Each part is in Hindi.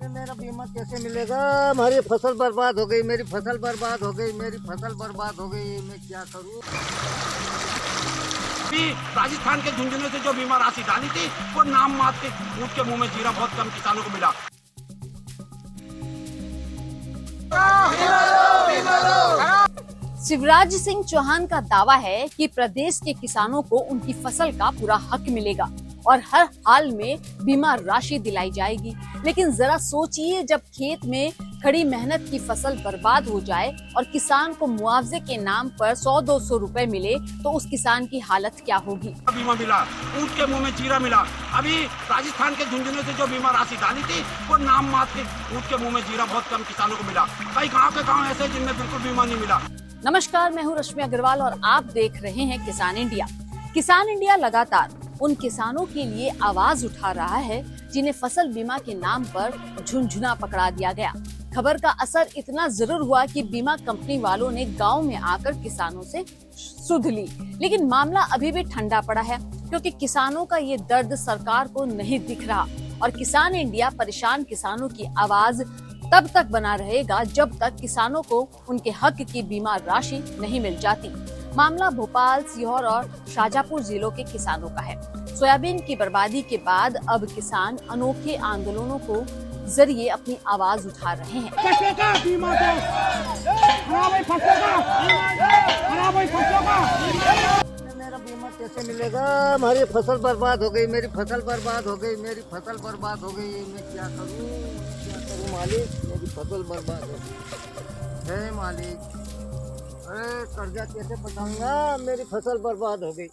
मेरा बीमा कैसे मिलेगा? हमारी फसल बर्बाद हो गई, मेरी फसल बर्बाद हो गई, मेरी फसल बर्बाद हो गई। मैं क्या करूं? राजस्थान के झुंझुनू से जो बीमा राशि डाली थी वो नाम मात्र ऊँट के मुंह में जीरा बहुत कम किसानों को मिला। शिवराज सिंह चौहान का दावा है कि प्रदेश के किसानों को उनकी फसल का पूरा हक मिलेगा और हर हाल में बीमा राशि दिलाई जाएगी। लेकिन जरा सोचिए, जब खेत में खड़ी मेहनत की फसल बर्बाद हो जाए और किसान को मुआवजे के नाम पर 100-200 रुपए मिले तो उस किसान की हालत क्या होगी। बीमा मिला, ऊँट के मुंह में जीरा मिला। अभी राजस्थान के झुंझुनू से जो बीमा राशि डाली थी वो नाम मात्र ऊँट के मुंह में जीरा बहुत कम किसानों को मिला। कई गाँव के गाँव ऐसे जिनमें बिल्कुल बीमा नहीं मिला। नमस्कार, मैं हूँ रश्मि अग्रवाल और आप देख रहे हैं किसान इंडिया। किसान इंडिया लगातार उन किसानों के लिए आवाज उठा रहा है जिन्हें फसल बीमा के नाम पर झुनझुना पकड़ा दिया गया। खबर का असर इतना जरूर हुआ कि बीमा कंपनी वालों ने गांव में आकर किसानों से सुध ली। लेकिन मामला अभी भी ठंडा पड़ा है क्योंकि किसानों का ये दर्द सरकार को नहीं दिख रहा और किसान इंडिया परेशान किसानों की आवाज तब तक बना रहेगा जब तक किसानों को उनके हक की बीमा राशि नहीं मिल जाती। मामला भोपाल, सीहोर और शाजापुर जिलों के किसानों का है। सोयाबीन की बर्बादी के बाद अब किसान अनोखे आंदोलनों को जरिए अपनी आवाज उठा रहे हैं। मेरा बीमा कैसे मिलेगा? हमारी फसल बर्बाद हो गई, मेरी फसल बर्बाद हो गई, मेरी फसल बर्बाद हो गई। मैं क्या करूं? मालिक, मेरी फसल बर्बाद हो गई। हे मालिक, अरे कर्जा कैसे पटाऊंगा? मेरी फसल बर्बाद हो गई।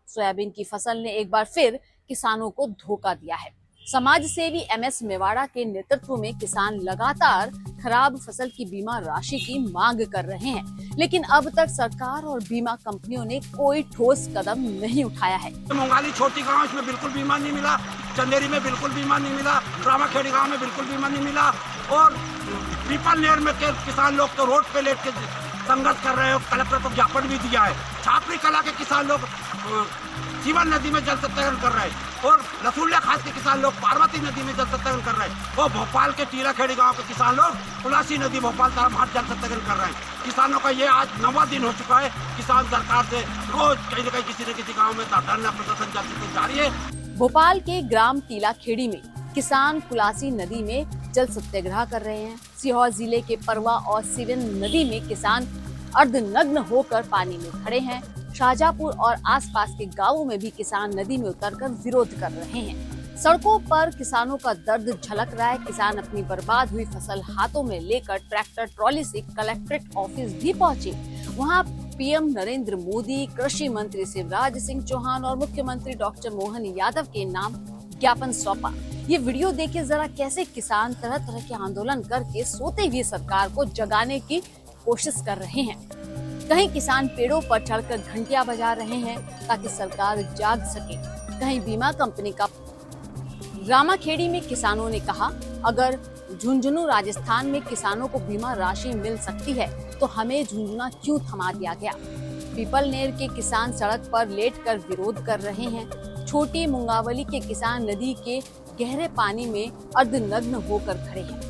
सोयाबीन की फसल ने एक बार फिर किसानों को धोखा दिया है। समाज सेवी MS मेवाड़ा के नेतृत्व में किसान लगातार खराब फसल की बीमा राशि की मांग कर रहे हैं, लेकिन अब तक सरकार और बीमा कंपनियों ने कोई ठोस कदम नहीं उठाया है। मोंगाली छोटी गांव, इसमें बिल्कुल बीमा नहीं मिला। चंदेरी में बिल्कुल बीमा नहीं मिला। रामाखेड़ी गांव में बिल्कुल बीमा नहीं मिला। और पीपल नेर में के किसान लोग तो रोड पे लेट के संघर्ष कर रहे हैं। कलेक्टर को ज्ञापन भी दिया है। छापरी कला के किसान लोग जीवन नदी में जल सत्याग्रह कर रहे हैं और रसूलिया खास के किसान लोग पार्वती नदी में जल सत्याग्रह कर रहे हैं। और भोपाल के टीलाखेड़ी गांव के किसान लोग पुलासी नदी भोपाल तरफ जल सत्याग्रह कर रहे हैं। किसानों का ये आज 9वां दिन हो चुका है। किसान सरकार से रोज कहीं न कहीं किसी न किसी गाँव में धरना प्रदर्शन जल सत्याग्रह जारी है। भोपाल के ग्राम टीलाखेड़ी में किसान पुलासी नदी में जल सत्याग्रह कर रहे हैं। सीहोर जिले के परवा और सिवन नदी में किसान अर्धनग्न होकर पानी में खड़े हैं। शाजापुर और आसपास के गांवों में भी किसान नदी में उतरकर विरोध कर रहे हैं। सड़कों पर किसानों का दर्द झलक रहा है। किसान अपनी बर्बाद हुई फसल हाथों में लेकर ट्रैक्टर ट्रॉली से कलेक्ट्रेट ऑफिस भी पहुंचे। वहां PM नरेंद्र मोदी, कृषि मंत्री शिवराज सिंह चौहान और मुख्यमंत्री डॉक्टर मोहन यादव के नाम ज्ञापन सौंपा। ये वीडियो देखिए जरा, कैसे किसान तरह तरह के आंदोलन करके सोते हुए सरकार को जगाने की कोशिश कर रहे हैं। कहीं किसान पेड़ों पर चढ़कर घंटियां बजा रहे हैं ताकि सरकार जाग सके। कहीं बीमा कंपनी का रामाखेड़ी में किसानों ने कहा, अगर झुंझुनू राजस्थान में किसानों को बीमा राशि मिल सकती है तो हमें झुंझुना क्यों थमा दिया गया। पीपलनेर के किसान सड़क पर लेटकर विरोध कर रहे हैं। छोटी मुंगावली के किसान नदी के गहरे पानी में अर्धनग्न होकर खड़े हैं।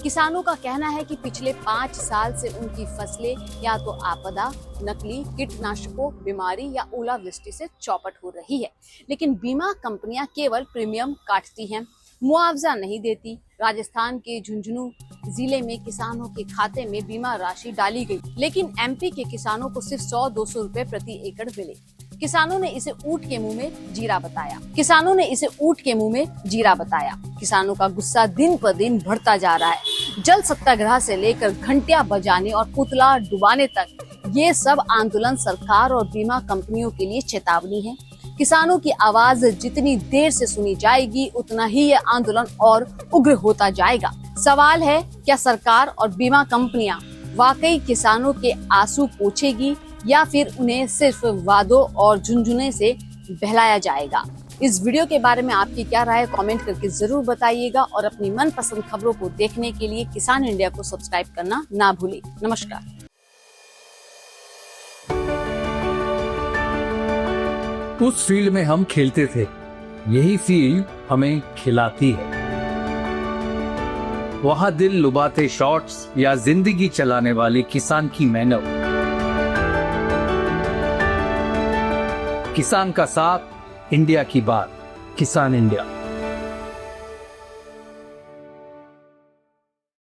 किसानों का कहना है कि पिछले 5 साल से उनकी फसलें या तो आपदा, नकली कीटनाशकों, बीमारी या ओलावृष्टि से चौपट हो रही है, लेकिन बीमा कंपनियां केवल प्रीमियम काटती हैं, मुआवजा नहीं देती। राजस्थान के झुंझुनू जिले में किसानों के खाते में बीमा राशि डाली गई, लेकिन MP के किसानों को सिर्फ 100-200 रुपए प्रति एकड़ मिले। किसानों ने इसे ऊँट के मुंह में जीरा बताया। किसानों का गुस्सा दिन पर दिन बढ़ता जा रहा है। जल सत्याग्रह से लेकर घंटियां बजाने और पुतला डुबाने तक ये सब आंदोलन सरकार और बीमा कंपनियों के लिए चेतावनी है। किसानों की आवाज जितनी देर से सुनी जाएगी उतना ही ये आंदोलन और उग्र होता जाएगा। सवाल है, क्या सरकार और बीमा कंपनियां वाकई किसानों के आंसू पोंछेगी या फिर उन्हें सिर्फ वादों और झुनझुने से बहलाया जाएगा। इस वीडियो के बारे में आपकी क्या राय है कमेंट करके जरूर बताइएगा और अपनी मनपसंद खबरों को देखने के लिए किसान इंडिया को सब्सक्राइब करना ना भूलें। नमस्कार। उस फील्ड में हम खेलते थे, यही फील्ड हमें खिलाती है। वहाँ दिल लुभाते शॉट्स या जिंदगी चलाने वाले किसान की मेहनत। किसान का साथ, इंडिया की बात। किसान इंडिया।